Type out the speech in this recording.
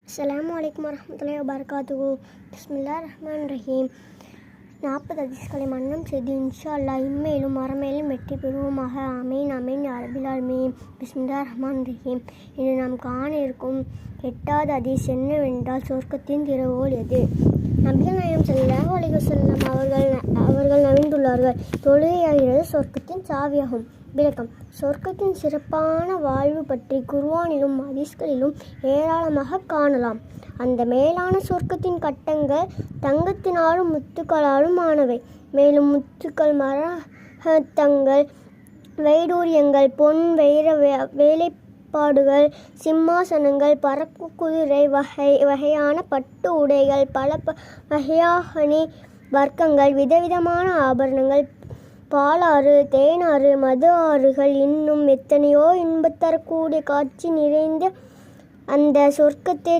அஸ்ஸலாமு அலைக்கும் வரஹ்மத்துல்லாஹி வபரகாத்துஹு. பிஸ்மில்லாஹிர்ரஹ்மானிர்ரஹீம். 40 ஹதீஸ்களை மன்னம் செய்து இன்ஷா அல்லாஹ் இம்மேலும் மறுமையிலும் வெற்றி பெறுவோமாக. ஆமீன் ஆமீன் யா ரப்பில் ஆலமீன். பிஸ்மில்லாஹிர்ரஹ்மானிர்ரஹீம். இன்று நாம் காண இருக்கும் 8வது ஹதீஸ் என்னவென்றால், சொர்க்கத்தின் திறவுகோல் எது? நபிகள் நாயகம் ஸல்லல்லாஹு அலைஹி வஸல்லம் அவர்கள் நவிந்துள்ளார்கள். தொழுகையாகிறது சொர்க்கத்தின் சாவியாகும். விளக்கம்: சொர்க்கத்தின் சிறப்பான வாழ்வு பற்றி குர்ஆனிலும் ஹதீஸ்களிலும் ஏராளமாக காணலாம். அந்த மேலான சொர்க்கத்தின் கட்டங்கள் தங்கத்தினாலும் முத்துக்களாலும் ஆனவை. மேலும் முத்துக்கள், மரகதங்கள், வைடூரியங்கள், பொன், வைர வேலைப்பாடுகள், சிம்மாசனங்கள், பறக்கும் குதிரை, வகையான பட்டு உடைகள், பல வகையாகனி வர்க்கங்கள், விதவிதமான ஆபரணங்கள், பாலாறு, தேனாறு, மது ஆறுகள், இன்னும் எத்தனையோ இன்பம் தரக்கூடிய காட்சி நிறைந்த அந்த சொர்க்கத்தை